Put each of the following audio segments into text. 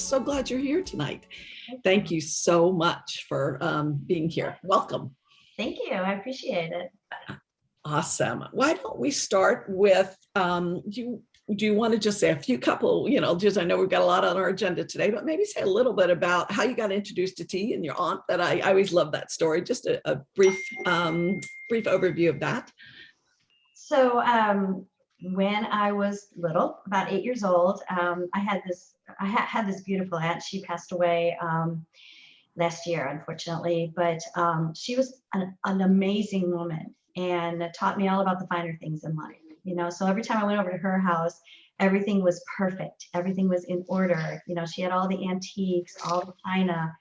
just so glad you're here tonight. Thank you so much for being here. Welcome. Thank you. I appreciate it. Awesome. Why don't we start with, do you want to just say a few couple, just, I know we've got a lot on our agenda today, but maybe say a little bit about how you got introduced to tea and your aunt. That I always love that story. Just a brief overview of that. So when I was little, about 8 years old, I had this beautiful aunt. She passed away last year, unfortunately, but she was an amazing woman and taught me all about the finer things in life. So every time I went over to her house, everything was perfect. Everything was in order. She had all the antiques, all the china.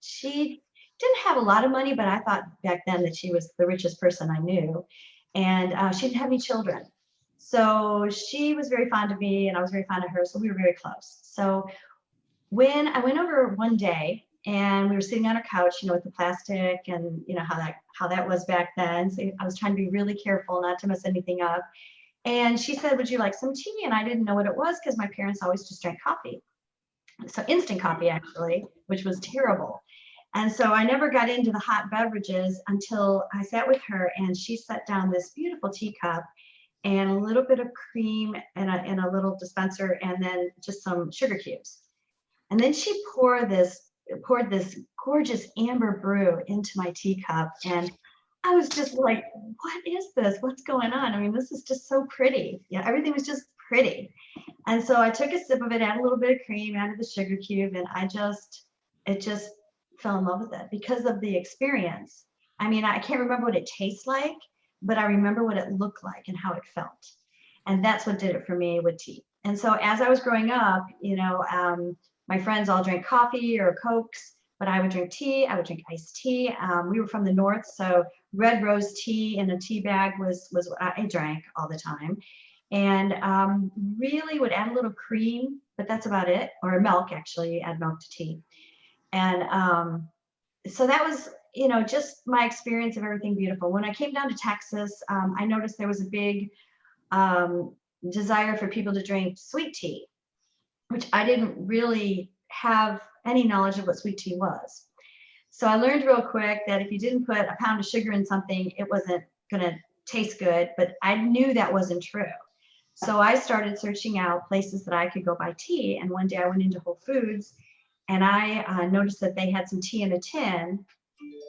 She didn't have a lot of money, but I thought back then that she was the richest person I knew. And she didn't have any children. So she was very fond of me and I was very fond of her. So we were very close. So when I went over one day and we were sitting on her couch, with the plastic and how that was back then. So I was trying to be really careful not to mess anything up. And she said, "Would you like some tea?" And I didn't know what it was because my parents always just drank coffee. So instant coffee, actually, which was terrible. And so I never got into the hot beverages until I sat with her and she set down this beautiful teacup and a little bit of cream and a little dispenser and then just some sugar cubes. And then she poured this gorgeous amber brew into my teacup. And I was just like, what is this? What's going on? I mean, this is just so pretty. Everything was just pretty. And so I took a sip of it, added a little bit of cream, added the sugar cube, and it just fell in love with it because of the experience. I mean, I can't remember what it tastes like, but I remember what it looked like and how it felt. And that's what did it for me with tea. And so as I was growing up, my friends all drank coffee or Cokes, but I would drink tea. I would drink iced tea. We were from the North, so red rose tea in a tea bag was what I drank all the time. And really would add a little cream, but that's about it. Or milk, actually, add milk to tea. And so that was, just my experience of everything beautiful. When I came down to Texas, I noticed there was a big desire for people to drink sweet tea, which I didn't really have any knowledge of what sweet tea was. So I learned real quick that if you didn't put a pound of sugar in something, it wasn't going to taste good, but I knew that wasn't true. So I started searching out places that I could go buy tea. And one day I went into Whole Foods and I noticed that they had some tea in a tin.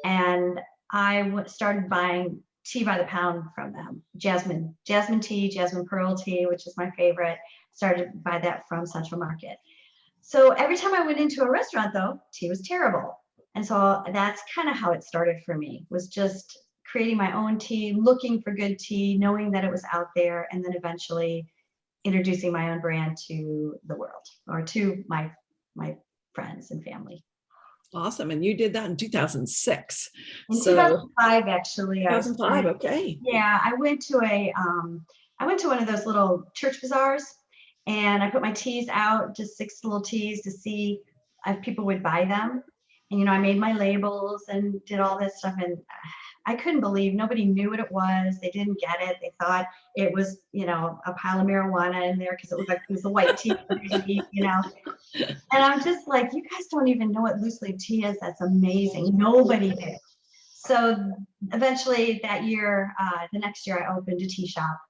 And I started buying tea by the pound from them. Jasmine tea, jasmine pearl tea, which is my favorite. Started to buy that from Central Market. So every time I went into a restaurant, though, tea was terrible. And so that's kind of how it started for me, was just creating my own tea, looking for good tea, knowing that it was out there, and then eventually introducing my own brand to the world or to my friends and family. Awesome. And you did that in 2006. In 2005, actually. 2005, okay. Yeah, I went to one of those little church bazaars and I put my teas out, just 6 little teas to see if people would buy them. And, I made my labels and did all this stuff. And I couldn't believe nobody knew what it was. They didn't get it. They thought it was, a pile of marijuana in there because it looked like it was a white tea, And I'm just like, you guys don't even know what loose leaf tea is. That's amazing. Nobody did. So eventually that year, the next year I opened a tea shop.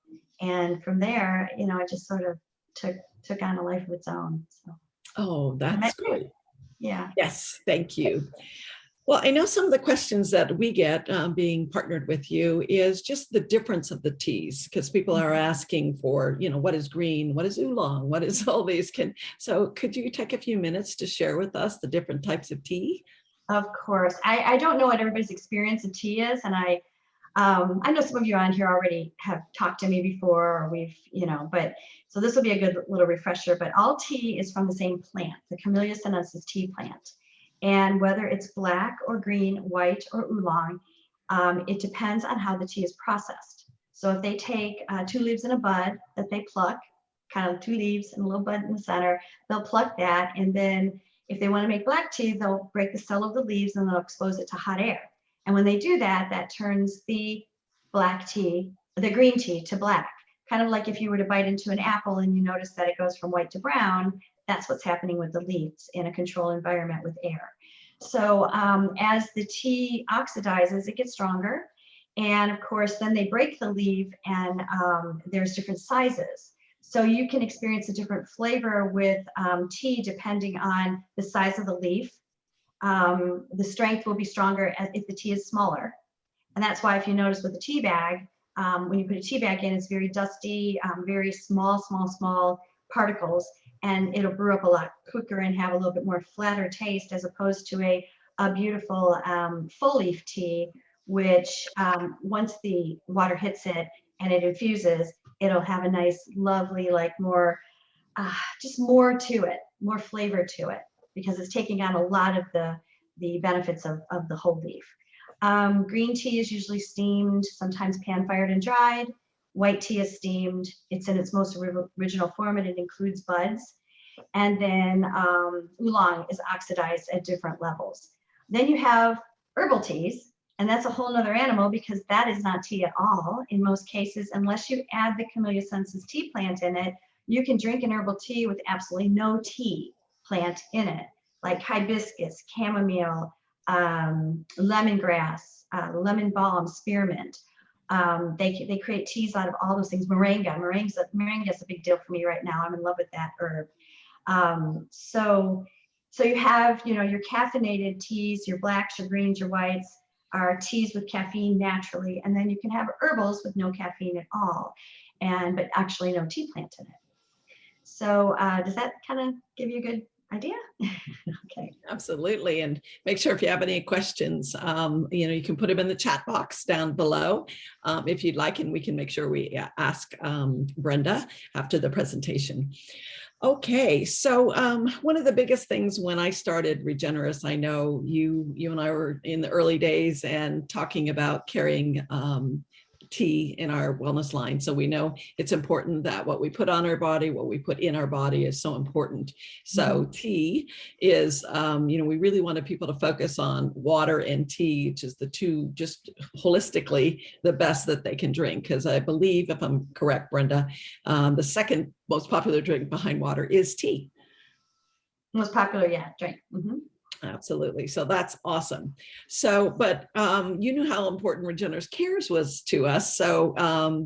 And from there, it just sort of took on a life of its own. So. Oh, that's great. Yeah. Yes, thank you. Well, I know some of the questions that we get being partnered with you is just the difference of the teas, because people are asking for, what is green, what is oolong, what is all these. So could you take a few minutes to share with us the different types of tea? Of course. I don't know what everybody's experience of tea is, and I know some of you on here already have talked to me before, or we've, but so this will be a good little refresher. But all tea is from the same plant, the Camellia sinensis tea plant. And whether it's black or green, white or oolong, it depends on how the tea is processed. So if they take 2 leaves in a bud that they pluck, kind of 2 leaves and a little bud in the center, they'll pluck that. And then if they want to make black tea, they'll break the cell of the leaves and they'll expose it to hot air. And when they do that, that turns the black tea, the green tea, to black. Kind of like if you were to bite into an apple and you notice that it goes from white to brown, That's what's happening with the leaves in a controlled environment with air. So as the tea oxidizes, it gets stronger. And of course, then they break the leaf, and there's different sizes. So you can experience a different flavor with tea depending on the size of the leaf. The strength will be stronger if the tea is smaller. And that's why if you notice with a tea bag, when you put a tea bag in, it's very dusty, very small particles, and it'll brew up a lot quicker and have a little bit more flatter taste, as opposed to a beautiful full leaf tea, which once the water hits it and it infuses, it'll have a nice, lovely, like more, just more to it, more flavor to it, because it's taking on a lot of the benefits of the whole leaf. Green tea is usually steamed, sometimes pan-fired and dried. White tea is steamed. It's in its most original form, and it includes buds. And then oolong is oxidized at different levels. Then you have herbal teas, and that's a whole nother animal, because that is not tea at all in most cases. Unless you add the Camellia sinensis tea plant in it, you can drink an herbal tea with absolutely no tea plant in it, like hibiscus, chamomile, lemongrass, lemon balm, spearmint. They create teas out of all those things. Moringa is a big deal for me right now. I'm in love with that herb. So you have, your caffeinated teas, your blacks, your greens, your whites are teas with caffeine naturally, and then you can have herbals with no caffeine at all, but actually no tea plant in it. So does that kind of give you a good idea? Okay. Absolutely. And make sure if you have any questions, you can put them in the chat box down below if you'd like, and we can make sure we ask Brenda after the presentation. Okay, so one of the biggest things when I started Regenrus, I know you and I were in the early days and talking about carrying tea in our wellness line. So we know it's important that what we put on our body, what we put in our body is so important. So tea is, we really wanted people to focus on water and tea, which is the two just holistically the best that they can drink. Because I believe, if I'm correct, Brenda, the second most popular drink behind water is tea. Most popular, drink. Absolutely. So that's awesome. So, but you knew how important Regenrus Cares was to us. So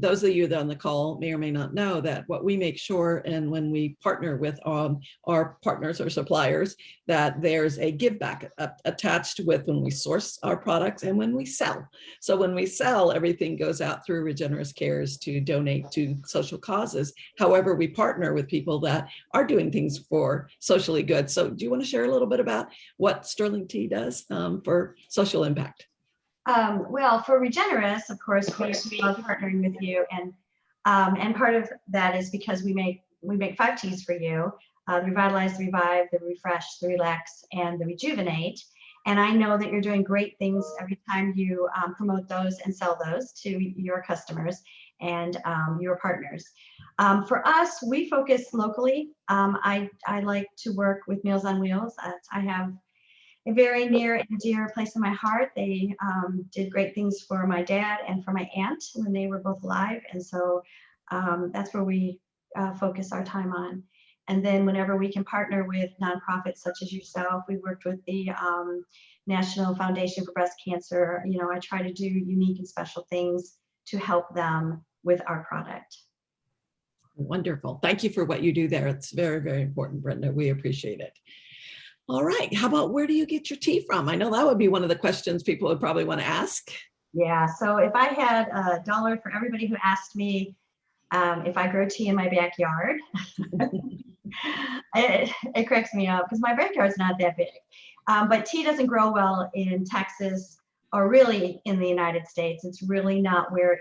those of you that on the call may or may not know that what we make sure, and when we partner with our partners or suppliers, that there's a give back attached with when we source our products and when we sell. So when we sell, everything goes out through Regenrus Cares to donate to social causes. However, we partner with people that are doing things for socially good. So do you want to share a little bit about what Sterling Tea does for social impact? Well, for Regenrus, of course, we love partnering with you, and part of that is because we make 5 teas for you: the Revitalize, the Revive, the Refresh, the Relax, and the Rejuvenate. And I know that you're doing great things every time you promote those and sell those to your customers and your partners. For us, we focus locally. I like to work with Meals on Wheels. I have a very near and dear place in my heart. They did great things for my dad and for my aunt when they were both alive. And so that's where we focus our time on. And then whenever we can partner with nonprofits such as yourself, we worked with the National Foundation for Breast Cancer. I try to do unique and special things to help them with our product. Wonderful. Thank you for what you do there. It's very, very important, Brenda. We appreciate it. All right. How about, where do you get your tea from? I know that would be one of the questions people would probably want to ask. Yeah. So if I had $1 for everybody who asked me if I grow tea in my backyard, it cracks me up because my backyard's not that big. But tea doesn't grow well in Texas or really in the United States. It's really not where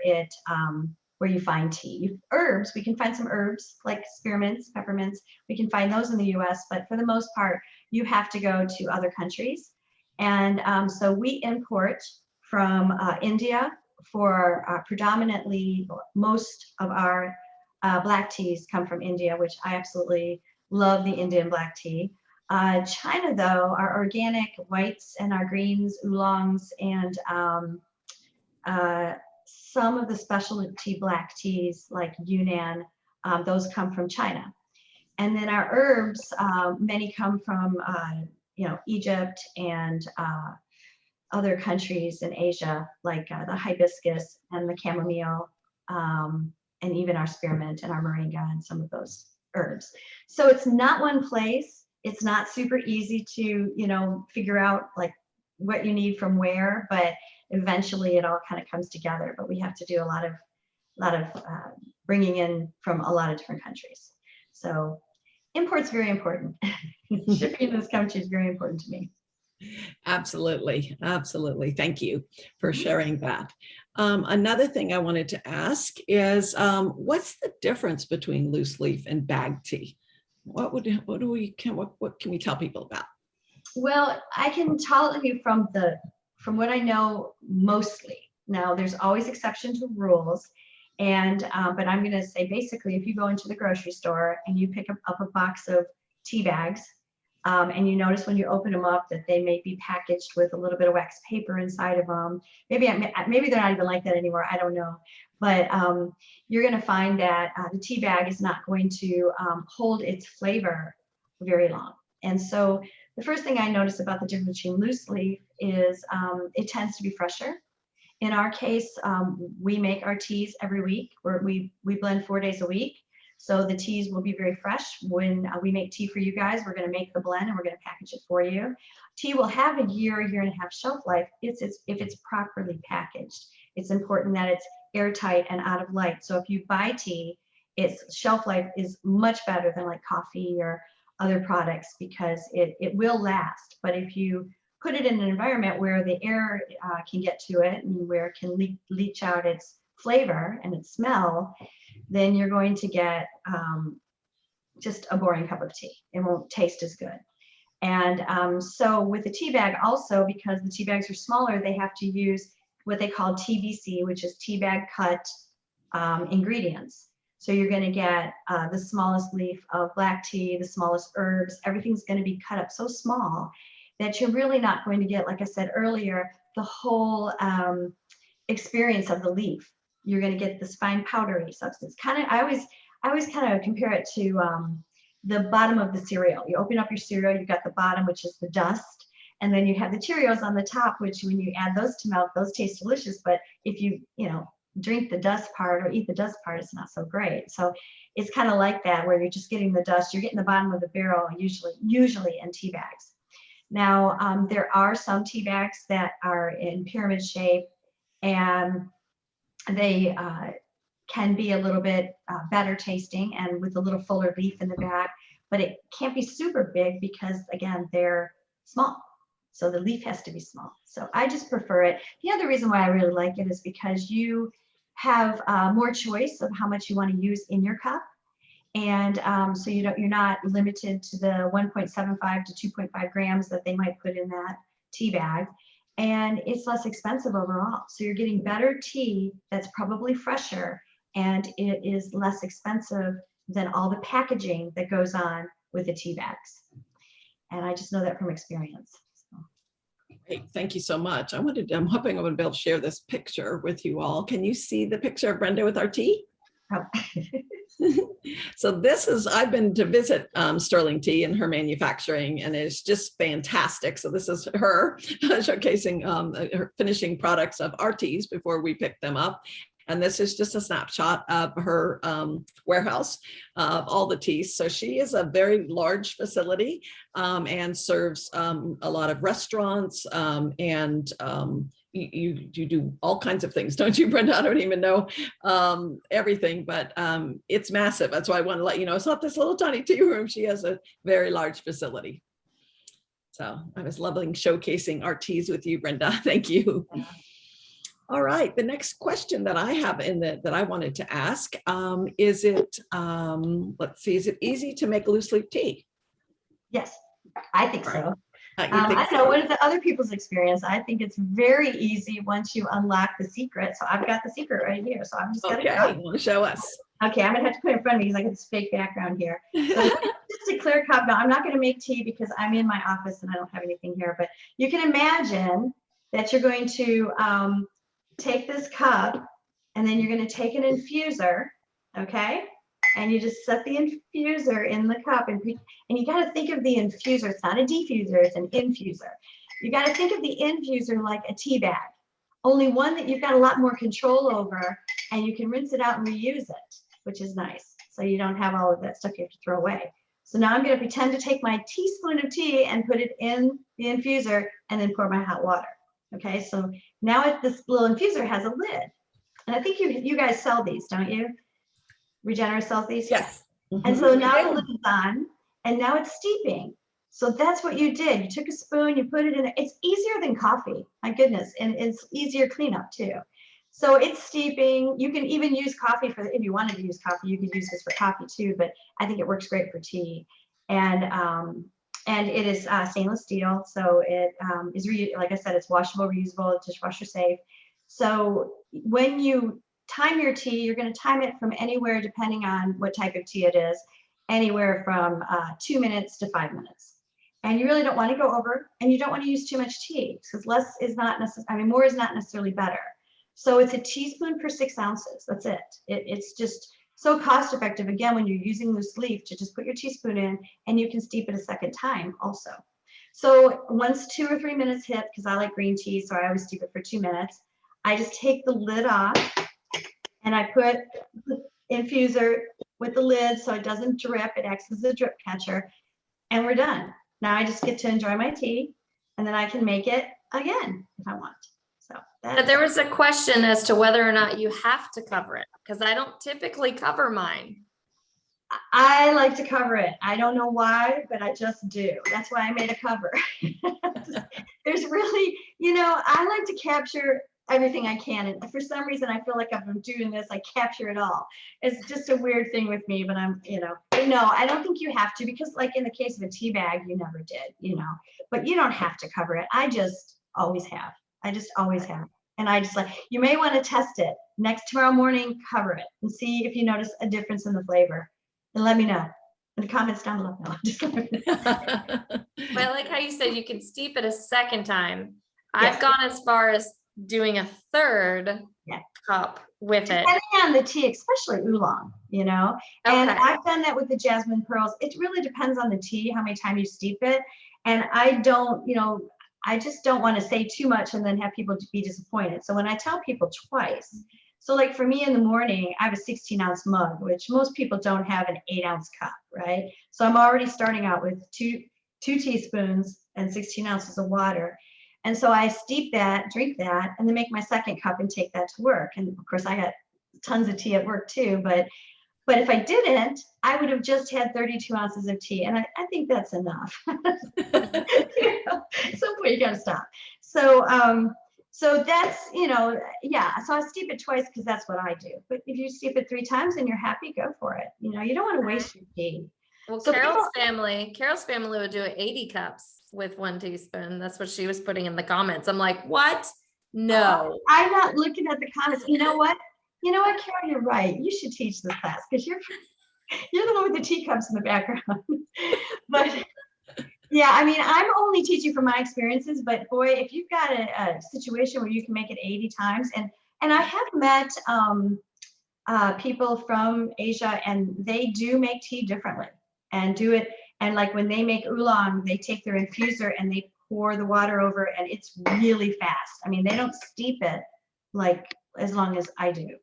where you find tea. Herbs, we can find some herbs like spearmints, peppermints. We can find those in the US, but for the most part, you have to go to other countries. And so we import from India for predominantly most of our black teas come from India, which I absolutely love the Indian black tea. China, though, our organic whites and our greens, oolongs, and some of the specialty black teas like Yunnan, those come from China. And then our herbs, many come from, Egypt and other countries in Asia, like the hibiscus and the chamomile, and even our spearmint and our moringa and some of those herbs. So it's not one place. It's not super easy to, figure out like what you need from where, but eventually it all kind of comes together. But we have to do a lot of bringing in from a lot of different countries. So import's very important. Shipping in this country is very important to me. Absolutely. Absolutely. Thank you for sharing that. Another thing I wanted to ask is, what's the difference between loose leaf and bag tea? What can we tell people about? Well, I can tell you from what I know mostly. Now, there's always exceptions to rules, but I'm going to say basically, if you go into the grocery store and you pick up a box of tea bags, and you notice when you open them up that they may be packaged with a little bit of wax paper inside of them. Maybe they're not even like that anymore. I don't know. But you're going to find that the tea bag is not going to hold its flavor very long. And so the first thing I notice about the difference between loose leaf is it tends to be fresher. In our case, we make our teas every week. We blend 4 days a week. So the teas will be very fresh. When we make tea for you guys, we're going to make the blend and we're going to package it for you. Tea will have a year and a half shelf life if it's properly packaged. It's important that it's airtight and out of light. So if you buy tea, its shelf life is much better than like coffee or other products because it will last. But if you put it in an environment where the air can get to it and where it can leach out its flavor and its smell, then you're going to get just a boring cup of tea. It won't taste as good. And so with the tea bag also, because the tea bags are smaller, they have to use what they call TBC, which is tea bag cut ingredients. So you're going to get the smallest leaf of black tea, the smallest herbs, everything's going to be cut up so small that you're really not going to get, like I said earlier, the whole experience of the leaf. You're going to get this fine powdery substance. I always kind of compare it to the bottom of the cereal. You open up your cereal, you've got the bottom, which is the dust, and then you have the Cheerios on the top, which when you add those to milk, those taste delicious. But if you drink the dust part or eat the dust part, it's not so great. So it's kind of like that, where you're just getting the dust. You're getting the bottom of the barrel, usually in tea bags. Now, there are some tea bags that are in pyramid shape, and they can be a little bit better tasting and with a little fuller leaf in the bag, but it can't be super big because, again, they're small. So the leaf has to be small. So I just prefer it. The other reason why I really like it is because you have more choice of how much you want to use in your cup. And so you're not limited to the 1.75 to 2.5 grams that they might put in that tea bag. And it's less expensive overall. So you're getting better tea that's probably fresher, and it is less expensive than all the packaging that goes on with the tea bags. And I just know that from experience. So. Great. Thank you so much. I'm hoping I'm going to be able to share this picture with you all. Can you see the picture of Brenda with our tea? Oh. So I've been to visit Sterling Tea and her manufacturing, and it's just fantastic. So this is her showcasing her finishing products of our teas before we pick them up. And this is just a snapshot of her warehouse of all the teas. So she is a very large facility and serves a lot of restaurants and you do all kinds of things, don't you, Brenda? I don't even know everything, but it's massive. That's why I want to let you know it's not this little tiny tea room. She has a very large facility. So I was loving showcasing our teas with you, Brenda. Thank you. Yeah. All right, the next question that I have that I wanted to ask is it, let's see, is it easy to make loose leaf tea? Yes, I think so. I don't know, what is the other people's experience? I think it's very easy once you unlock the secret. So I've got the secret right here. So I'm just going to Okay, you want to show us? Okay, I'm going to have to put it in front of me because I got this fake background here. So just a clear cup. Now, I'm not going to make tea because I'm in my office and I don't have anything here. But you can imagine that you're going to take this cup and then you're going to take an infuser, okay? and you just set the infuser in the cup, and you got to think of the infuser. It's not a diffuser, it's an infuser. You got to think of the infuser like a tea bag, only one that you've got a lot more control over, and you can rinse it out and reuse it, which is nice. So you don't have all of that stuff you have to throw away. So now I'm going to pretend to take my teaspoon of tea and put it in the infuser and then pour my hot water. Okay, so now this little infuser has a lid. And I think you guys sell these, don't you? Regenrus sells these? Yes. And so now the lid is on, and now it's steeping. So that's what you did. You took a spoon, you put it in there. It's easier than coffee, my goodness, and it's easier cleanup too. So it's steeping. You can even use coffee if you wanted to use coffee, you could use this for coffee too, but I think it works great for tea. And it is stainless steel. So it is, like I said, it's washable, reusable, dishwasher safe. So when you time your tea, you're going to time it from anywhere, depending on what type of tea it is, anywhere from 2 minutes to 5 minutes. And you really don't want to go over, and you don't want to use too much tea, because less is not necessarily, I mean, more is not necessarily better. So it's a teaspoon per 6 ounces. That's it. It's just so cost effective, again, when you're using loose leaf, to just put your teaspoon in, and you can steep it a second time also. So once 2 or 3 minutes hit, because I like green tea, so I always steep it for 2 minutes, I just take the lid off, and I put the infuser with the lid so it doesn't drip. It acts as a drip catcher, and we're done. Now I just get to enjoy my tea, and then I can make it again if I want. So but there was a question as to whether or not you have to cover it, because I don't typically cover mine. I like to cover it. I don't know why, but I just do. That's why I made a cover. There's really, I like to capture everything I can. And for some reason, I feel like if I'm doing this, I capture it all. It's just a weird thing with me, but but no, I don't think you have to, because like in the case of a tea bag, you never did, but you don't have to cover it. I just always have. And I just you may want to test it tomorrow morning, cover it and see if you notice a difference in the flavor, and let me know in the comments down below. But I like how you said you can steep it a second time. Yes. I've gone as far as doing a third cup with it. Depending on the tea, especially oolong, and I've done that with the jasmine pearls. It really depends on the tea, how many times you steep it. And I just don't want to say too much and then have people be disappointed. So when I tell people twice, so like for me in the morning, I have a 16-ounce mug, which most people don't have an 8-ounce cup, right? So I'm already starting out with two teaspoons and 16 ounces of water. And so I steep that, drink that, and then make my second cup and take that to work. And of course I got tons of tea at work too, but if I didn't, I would have just had 32 ounces of tea. And I think that's enough. At some point you got to stop. So that's, so I steep it twice because that's what I do. But if you steep it 3 times and you're happy, go for it. You don't want to waste your tea. Well, so Carol's family would do 80 cups with 1 teaspoon. That's what she was putting in the comments. I'm like, what? No. I'm not looking at the comments. You know what, Carol, you're right. You should teach this class because you're the one with the teacups in the background. But yeah, I mean, I'm only teaching from my experiences, but boy, if you've got a situation where you can make it 80 times, and I have met people from Asia, and they do make tea differently and do it. And like when they make oolong, they take their infuser and they pour the water over, and it's really fast. I mean, they don't steep it like as long as I do.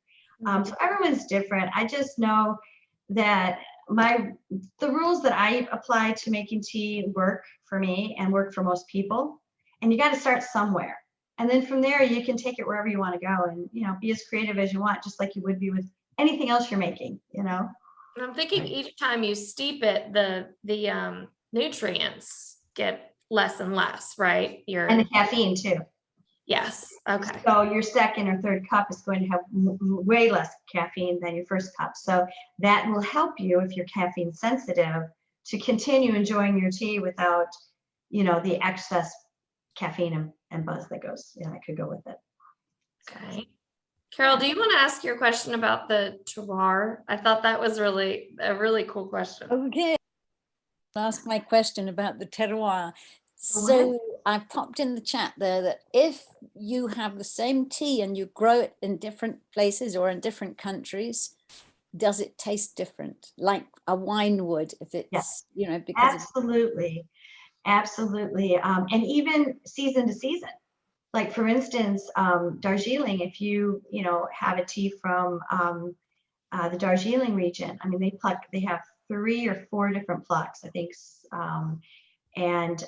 So everyone's different. I just know that the rules that I apply to making tea work for me and work for most people. And you got to start somewhere. And then from there, you can take it wherever you want to go and, be as creative as you want, just like you would be with anything else you're making, And I'm thinking each time you steep it, the nutrients get less and less, right? And the caffeine too. Yes. Okay. So your second or third cup is going to have way less caffeine than your first cup. So that will help you, if you're caffeine sensitive, to continue enjoying your tea without, the excess caffeine and buzz that could go with it. Okay. Carol, do you want to ask your question about the terroir? I thought that was really a really cool question. Okay. I'll ask my question about the terroir. So I popped in the chat there that if you have the same tea and you grow it in different places or in different countries, does it taste different, like a wine would if it's, Yes. you know, because Absolutely. Absolutely. And even season to season. Like for instance, Darjeeling, if you have a tea from the Darjeeling region, I mean, they have 3 or 4 different plucks, I think. And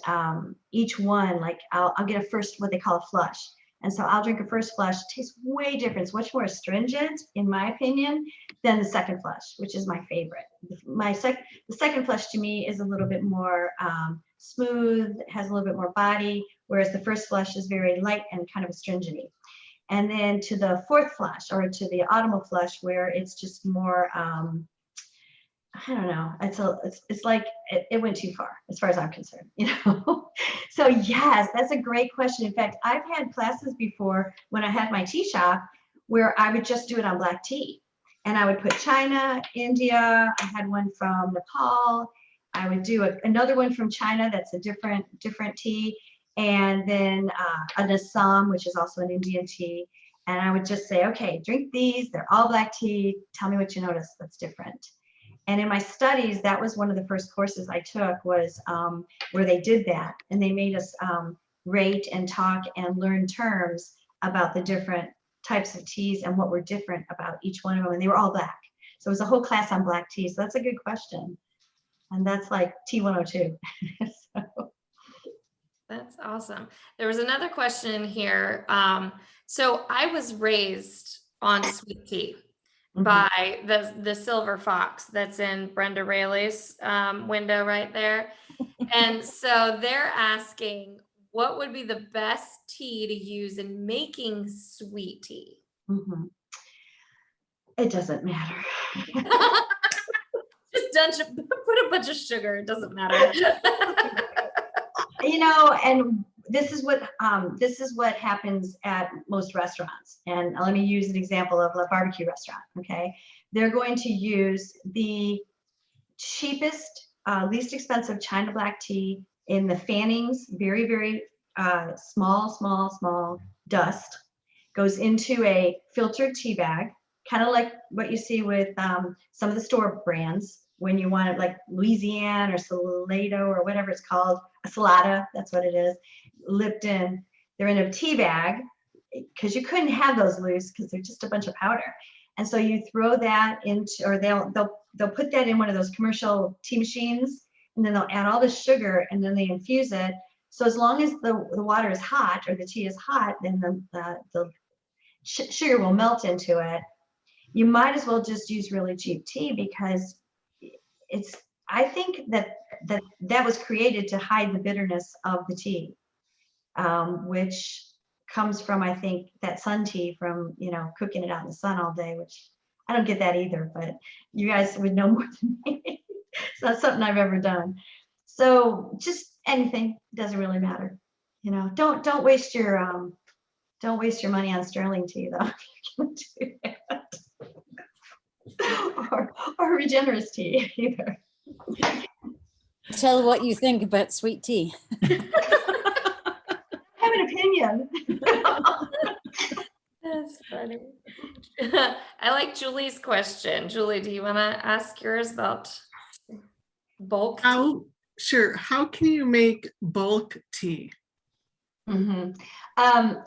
each one, like I'll get a first, what they call a flush. And so I'll drink a first flush, tastes way different, much more astringent, in my opinion, than the second flush, which is my favorite. The second flush to me is a little bit more smooth, has a little bit more body, whereas the first flush is very light and kind of astringent. And then to the fourth flush, or to the autumnal flush, where it's just more, I don't know, it's like it went too far as far as I'm concerned, So yes, that's a great question. In fact, I've had classes before when I had my tea shop where I would just do it on black tea. And I would put China, India, I had one from Nepal. I would do another one from China that's a different tea. And then an Assam, which is also an Indian tea. And I would just say, okay, drink these, they're all black tea. Tell me what you notice that's different. And in my studies, that was one of the first courses I took, was where they did that. And they made us rate and talk and learn terms about the different types of teas and what were different about each one of them. And they were all black. So it was a whole class on black tea. So that's a good question. And that's like T102. So. That's awesome. There was another question here. So I was raised on sweet tea by the silver fox that's in Brenda Rayleigh's window right there. And so they're asking, what would be the best tea to use in making sweet tea? It doesn't matter. Just put a bunch of sugar. It doesn't matter. And this is what happens at most restaurants. And let me use an example of a barbecue restaurant. Okay, they're going to use the cheapest, least expensive China black tea in the fannings, very, very small dust, goes into a filtered tea bag, kind of like what you see with some of the store brands when you want it, like Louisiana or Salado or whatever it's called, a Salada, that's what it is, Lipton. They're in a tea bag because you couldn't have those loose because they're just a bunch of powder. And so you throw that into, or they'll put that in one of those commercial tea machines, and then they'll add all the sugar and then they infuse it. So as long as the water is hot or the tea is hot, then the sugar will melt into it. You might as well just use really cheap tea, because I think that was created to hide the bitterness of the tea, which comes from, I think, that sun tea from, cooking it out in the sun all day, which I don't get that either, but you guys would know more than me. It's not something I've ever done. So just anything, doesn't really matter. Don't waste your money on sterling tea, though. You can do that. or Regenrus tea either. Tell what you think about sweet tea. I have an opinion. That's funny. I like Julie's question. Julie, do you want to ask yours about bulk tea? Sure. How can you make bulk tea?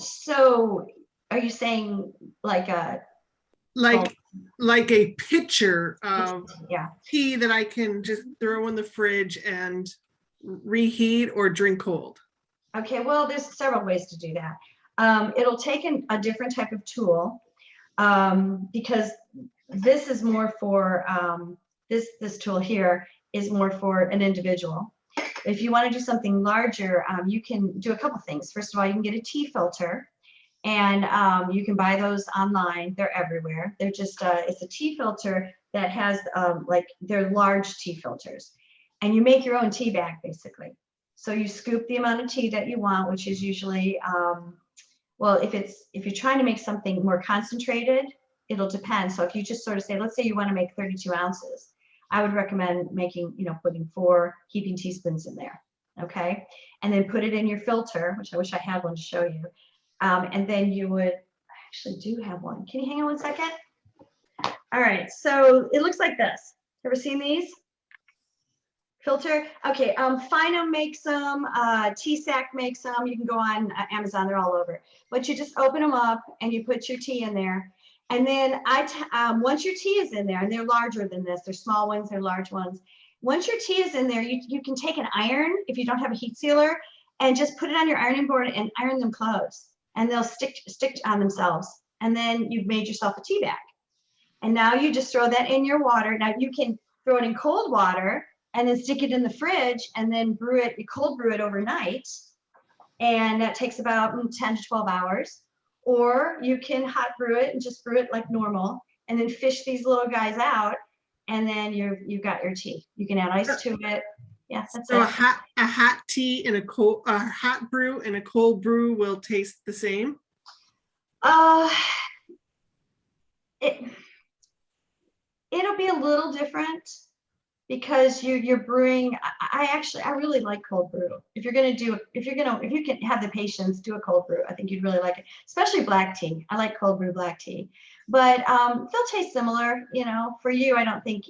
So are you saying like a pitcher of tea that I can just throw in the fridge and reheat or drink cold? Okay, well, there's several ways to do that. It'll take a different type of tool, because this is more for this tool here is more for an individual. If you want to do something larger, you can do a couple things. First of all, you can get a tea filter, and you can buy those online. They're everywhere. They're just it's a tea filter that has they're large tea filters, and you make your own tea bag basically. So you scoop the amount of tea that you want, which is usually if you're trying to make something more concentrated, it'll depend. So if you just sort of say, let's say you want to make 32 ounces, I would recommend putting 4 heaping teaspoons in there. Okay. And then put it in your filter, which I wish I had one to show you. And then I actually do have one. Can you hang on one second? All right, so it looks like this. Ever seen these? Filter. Okay, Finum makes them, T-Sack makes them. You can go on Amazon, they're all over. But you just open them up and you put your tea in there. And then once your tea is in there, and they're larger than this, they're small ones, they're large ones. Once your tea is in there, you can take an iron, if you don't have a heat sealer, and just put it on your ironing board and iron them closed. And they'll stick on themselves. And then you've made yourself a tea bag. And now you just throw that in your water. Now you can throw it in cold water and then stick it in the fridge and then cold brew it overnight. And that takes about 10 to 12 hours. Or you can hot brew it and just brew it like normal and then fish these little guys out. And then you've got your tea. You can add ice to it. Yeah, that's So it. a hot tea and a hot brew and a cold brew will taste the same? It'll be a little different because you're brewing. I really like cold brew. If you can have the patience, do a cold brew. I think you'd really like it, especially black tea. I like cold brew black tea, but they'll taste similar. You know, for you, I think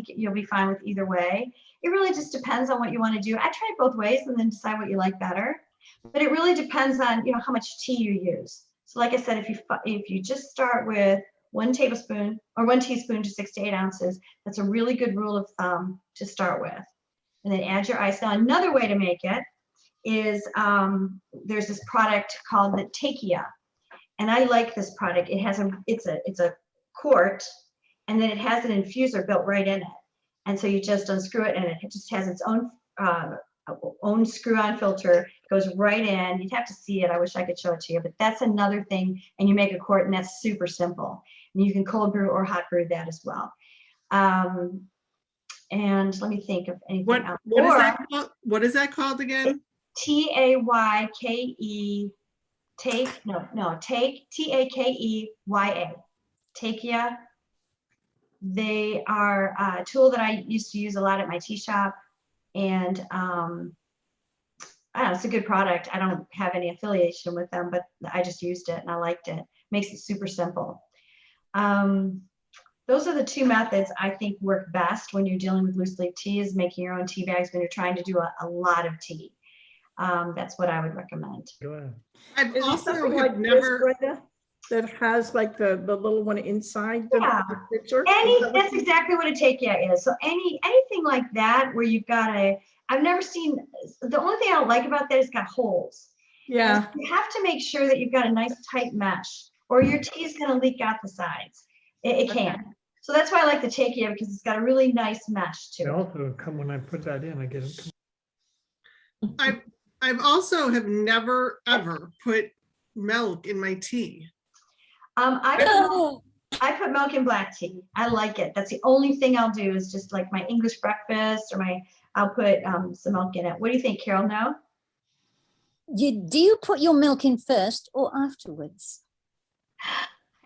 you'll be fine with either way. It really just depends on what you want to do. I try it both ways and then decide what you like better. But it really depends on how much tea you use. So like I said, if you just start with 1 tablespoon or 1 teaspoon to 6 to 8 ounces, that's a really good rule of thumb to start with. And then add your ice. Now another way to make it is there's this product called the Takia, and I like this product. It's a quart, and then it has an infuser built right in it. And so you just unscrew it, and it just has its own screw-on filter, goes right in. You'd have to see it. I wish I could show it to you, but that's another thing. And you make a quart, and that's super simple. And you can cold brew or hot brew that as well. And let me think of anything else. What is that called again? T-A-Y-K-E. Take T-A-K-E-Y-A. Takia. They are a tool that I used to use a lot at my tea shop. And I don't know, it's a good product. I don't have any affiliation with them, but I just used it and I liked it. Makes it super simple. Those are the two methods I think work best when you're dealing with loose leaf tea, is making your own tea bags when you're trying to do a lot of tea. That's what I would recommend. Go ahead. I've Is it also something have like never. this, Brenda, that has like the little one inside the picture? That's exactly what a takia is. So anything like that where you've got I've never seen, the only thing I don't like about that is it's got holes. Yeah. And you have to make sure that you've got a nice tight mesh, or your tea is going to leak out the sides. It can. So that's why I like the takia, because it's got a really nice mesh to They it. also come when I put that in, I get it. I've also have never ever put milk in my tea. I put milk in black tea. I like it. That's the only thing I'll do, is just like my English breakfast, or I'll put some milk in it. What do you think, Carol? No? Do you put your milk in first or afterwards?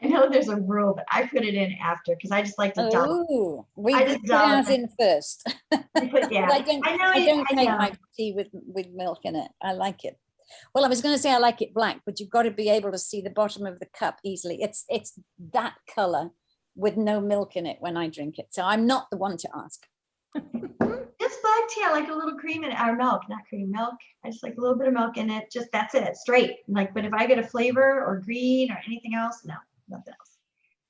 I know there's a rule, but I put it in after because I just like to double. Oh, we I put just double ours it. in first. Yeah. I don't take my tea with milk in it. I like it. Well, I was going to say I like it black, but you've got to be able to see the bottom of the cup easily. It's that color with no milk in it when I drink it. So I'm not the one to ask. It's black tea. I like a little cream in it, or milk, not cream, milk. I just like a little bit of milk in it. Just that's it, straight. Like, but if I get a flavor or green or anything else, no, nothing else.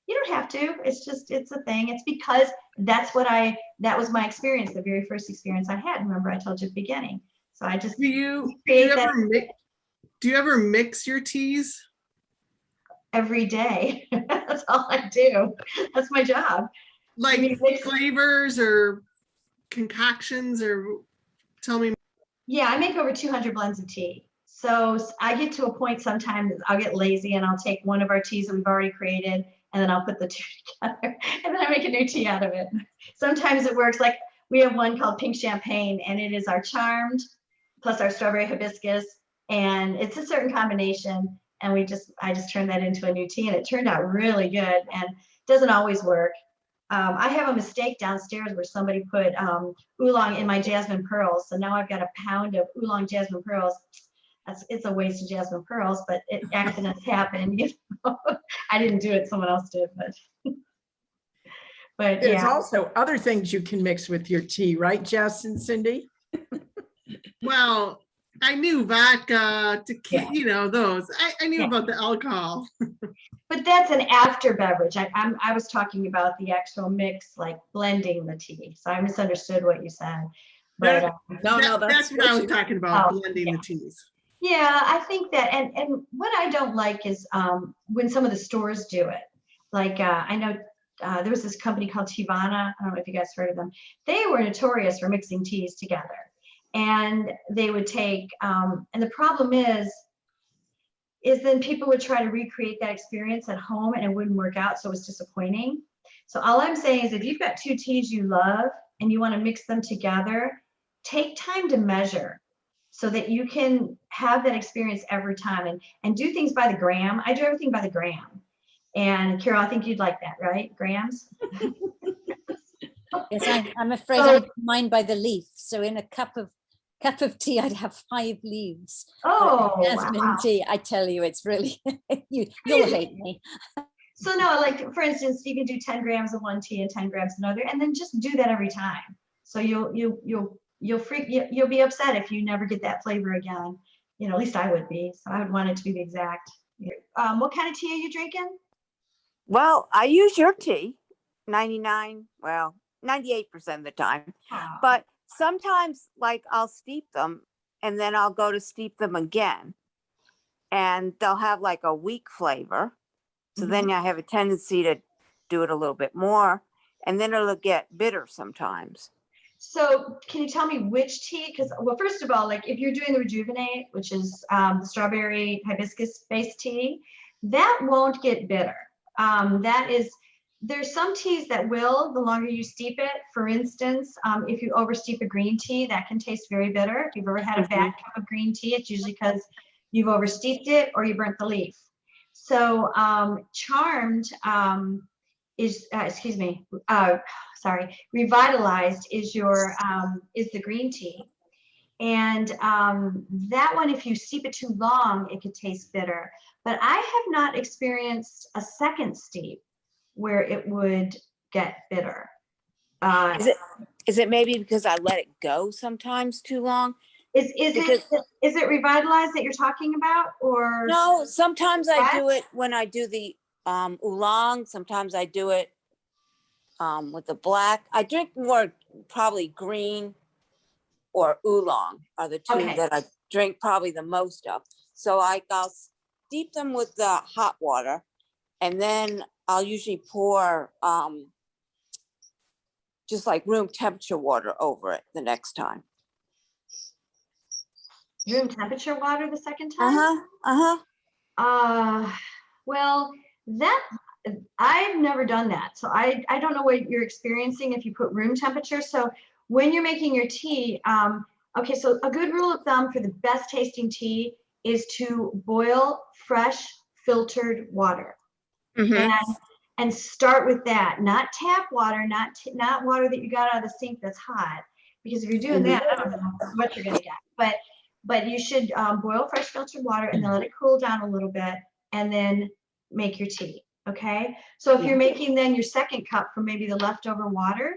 You don't have to. It's a thing. It's because that was my experience, the very first experience I had. Remember, I told you at the beginning. So I just Do you ever mix your teas? Every day. That's all I do. That's my job. Like flavors or concoctions, or tell me. Yeah, I make over 200 blends of tea. So I get to a point sometimes I'll get lazy and I'll take one of our teas that we've already created, and then I'll put the two together, and then I make a new tea out of it. Sometimes it works. Like we have one called Pink Champagne, and it is our Charmed plus our strawberry hibiscus, and it's a certain combination. And I just turned that into a new tea, and it turned out really good. And it doesn't always work. I have a mistake downstairs where somebody put oolong in my jasmine pearls. So now I've got a pound of oolong jasmine pearls. It's a waste of jasmine pearls, but accidents happen. I didn't do it, someone else did. But But There's yeah, also other things you can mix with your tea, right, Jess and Cindy? Well, I knew vodka, Yeah. tequila, those. I knew Yeah. about the alcohol. but that's an after beverage. I was talking about the actual mix, like blending the tea. So I misunderstood what you said. But No, That's what I was talking about, Oh, blending the teas. yeah, I think that, and what I don't like is when some of the stores do it. Like I know there was this company called Tivana. I don't know if you guys heard of them. They were notorious for mixing teas together, and they would take. And the problem is then people would try to recreate that experience at home, and it wouldn't work out, so it was disappointing. So all I'm saying is, if you've got two teas you love and you want to mix them together, take time to measure, so that you can have that experience every time, and do things by the gram. I do everything by the gram. And Carol, I think you'd like that, right? Grams? Yes, I'm afraid So- I do mine by the leaf. So in a cup of tea, I'd have 5 leaves. But Oh, jasmine wow. tea, I tell you, it's really you'll hate me. So no, like for instance, you can do 10 grams of one tea and 10 grams of another, and then just do that every time. So you'll be upset if you never get that flavor again. You know, at least I would be. So I would want it to be the exact. What kind of tea are you drinking? Well, I use your tea 98% of the time. Oh, But sometimes, like, I'll steep them and then I'll go to steep them again. And they'll have like a weak flavor. So then I have a tendency to do it a little bit more. And then it'll get bitter sometimes. So can you tell me which tea? Because, well, first of all, like if you're doing the Rejuvenate, which is the strawberry hibiscus based tea, that won't get bitter. There's some teas that will, the longer you steep it. For instance, if you oversteep a green tea, that can taste very bitter. If you've ever had a bad cup of green tea, it's usually because you've oversteeped it or you burnt the leaf. So Charmed is, Revitalized is the green tea. And that one, if you steep it too long, it could taste bitter. But I have not experienced a second steep where it would get bitter. Is it maybe because I let it go sometimes too long? Is it Revitalized that you're talking about, or? No, sometimes I do it when I do the oolong. Sometimes I do it with the black. I drink more probably green or oolong are the two Okay. that I drink probably the most of. So I'll steep them with the hot water, and then I'll usually pour just like room temperature water over it the next time. Room temperature water the second time? Well, I've never done that. So I don't know what you're experiencing if you put room temperature. So when you're making your tea, okay, so a good rule of thumb for the best tasting tea is to boil fresh filtered water. And start with that, not tap water, not water that you got out of the sink that's hot. Because if you're doing that, I don't know what you're gonna get. But you should boil fresh filtered water and then let it cool down a little bit and then make your tea, okay? So if you're making then your second cup from maybe the leftover water?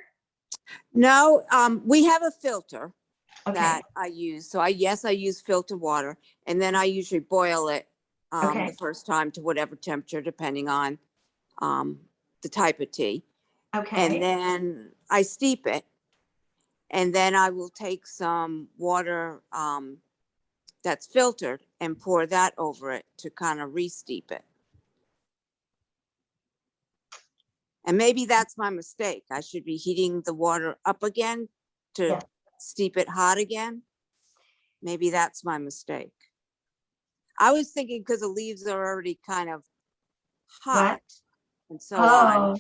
No, we have a filter Okay, that I use. So I use filtered water, and then I usually boil it Okay. the first time to whatever temperature, depending on the type of tea. okay. And then I steep it, and then I will take some water that's filtered and pour that over it to kind of re-steep it. And maybe that's my mistake. I should be heating the water up again to Yeah. steep it hot again. Maybe that's my mistake. I was thinking because the leaves are already kind of hot and so on,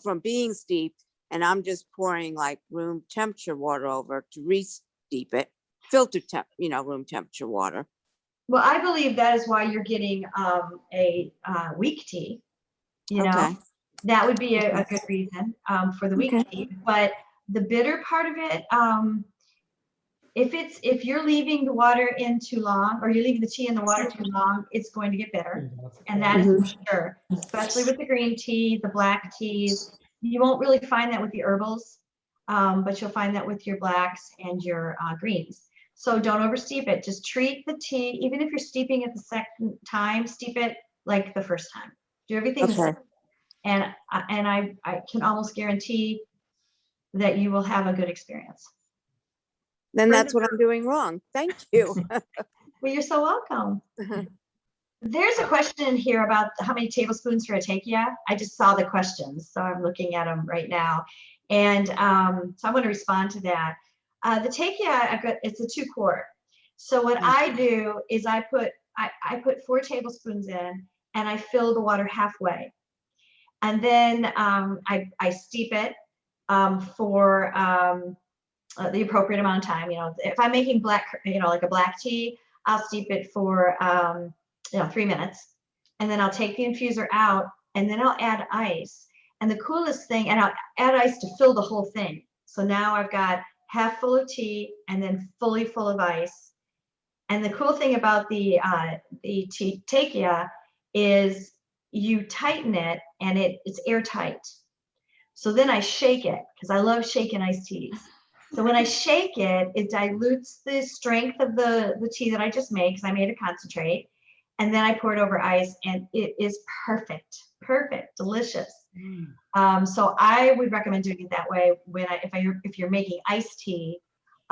from being steeped, and I'm just pouring like room temperature water over to re-steep it, room temperature water. Well, I believe that is why you're getting a weak tea, Okay. That would be a good reason for the weak tea. But the bitter part of it, if you're leaving the water in too long, or you're leaving the tea in the water too long, it's going to get bitter. And that is for sure, especially with the green tea, the black teas. You won't really find that with the herbals, but you'll find that with your blacks and your greens. So don't oversteep it. Just treat the tea, even if you're steeping it the second time, steep it like the first time. Do everything the Okay. same. And I can almost guarantee that you will have a good experience. Then that's what I'm doing wrong. Thank you. Well, you're so welcome. There's a question in here about how many tablespoons for a tequila. I just saw the questions, so I'm looking at them right now. And so I want to respond to that. The tequila, it's a 2-quart. So what I do is I put 4 tablespoons in, and I fill the water halfway. And then I steep it for the appropriate amount of time. You know, if I'm making black, like a black tea, I'll steep it for 3 minutes, and then I'll take the infuser out, and then I'll add ice. And the coolest thing, and I'll add ice to fill the whole thing. So now I've got half full of tea and then fully full of ice. And the cool thing about the tequila is you tighten it and it's airtight. So then I shake it, because I love shaking iced teas. So when I shake it, it dilutes the strength of the tea that I just made, because I made a concentrate. And then I pour it over ice, and it is perfect, delicious. So I would recommend doing it that way if you're making iced tea,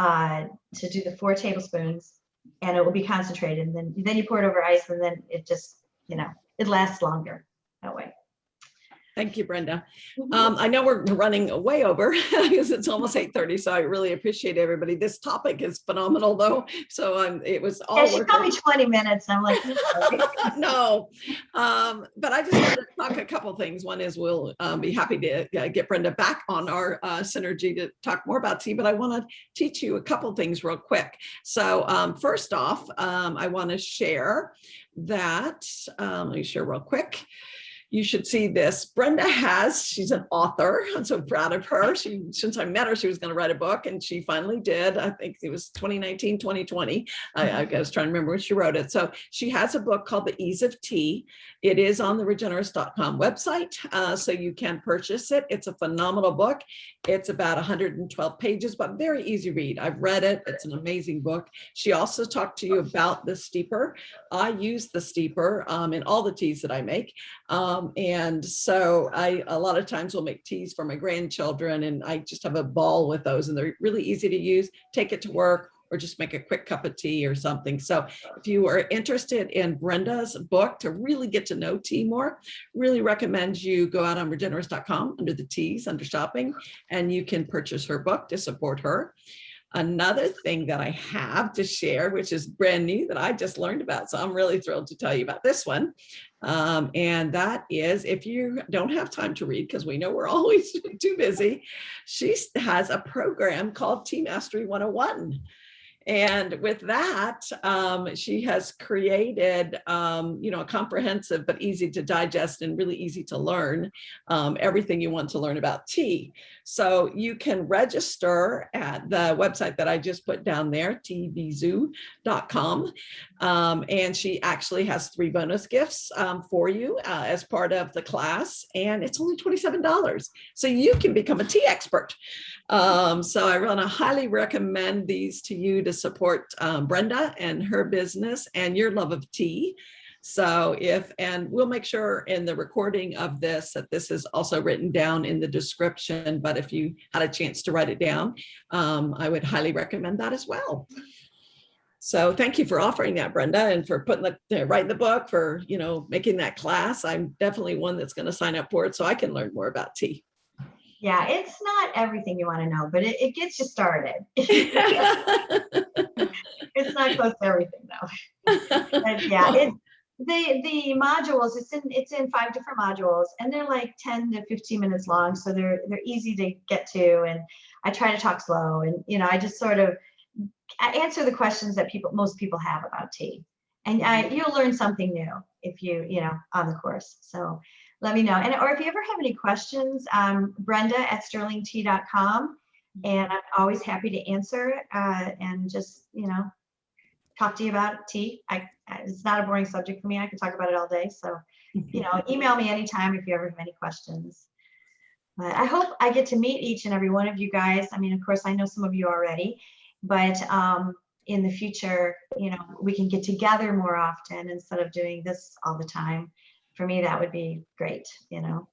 to do the 4 tablespoons, and it will be concentrated. And then you pour it over ice, and then it just, it lasts longer that way. Thank you, Brenda. I know we're running way over because it's almost 8:30, so I really appreciate everybody. This topic is phenomenal, though. So it was all. Yeah, she told me 20 minutes. I'm like, no, but I just wanted to talk a couple things. One is we'll be happy to get Brenda back on our synergy to talk more about tea, but I want to teach you a couple things real quick. So first off, I want to share that. Let me share real quick. You should see this. Brenda she's an author. I'm so proud of her. Since I met her, she was going to write a book, and she finally did. I think it was 2019, 2020. I was trying to remember when she wrote it. So she has a book called The Ease of Tea. It is on the Regenrus.com website, so you can purchase it. It's a phenomenal book. It's about 112 pages, but very easy read. I've read it. It's an amazing book. She also talked to you about the steeper. I use the steeper in all the teas that I make. And so a lot of times will make teas for my grandchildren, and I just have a ball with those, and they're really easy to use. Take it to work, or just make a quick cup of tea or something. So if you are interested in Brenda's book to really get to know tea more, really recommend you go out on regenrus.com under the teas, under shopping, and you can purchase her book to support her. Another thing that I have to share, which is brand new that I just learned about, so I'm really thrilled to tell you about this one. And that is, if you don't have time to read, because we know we're always too busy, she has a program called Tea Mastery 101. And with that, she has created, a comprehensive but easy to digest and really easy to learn, everything you want to learn about tea. So you can register at the website that I just put down there, tvzoo.com. And she actually has 3 bonus gifts for you as part of the class. And it's only $27. So you can become a tea expert. So I want to highly recommend these to you to support Brenda and her business and your love of tea. So and we'll make sure in the recording of this that this is also written down in the description, but if you had a chance to write it down, I would highly recommend that as well. So thank you for offering that, Brenda, and for writing the book, for, making that class. I'm definitely one that's going to sign up for it so I can learn more about tea. Yeah, it's not everything you want to know, but it gets you started. It's not close to everything though. But yeah, the modules, it's in 5 different modules, and they're like 10 to 15 minutes long, so they're easy to get to. And I try to talk slow, and I just sort of answer the questions that most people have about tea, and you'll learn something new if you on the course. So let me know. Or if you ever have any questions, Brenda@sterlingtea.com, and I'm always happy to answer and just talk to you about tea. It's not a boring subject for me. I can talk about it all day. So email me anytime if you ever have any questions. But I hope I get to meet each and every one of you guys. I mean, of course, I know some of you already, but in the future, you know, we can get together more often instead of doing this all the time. For me, that would be great, you know.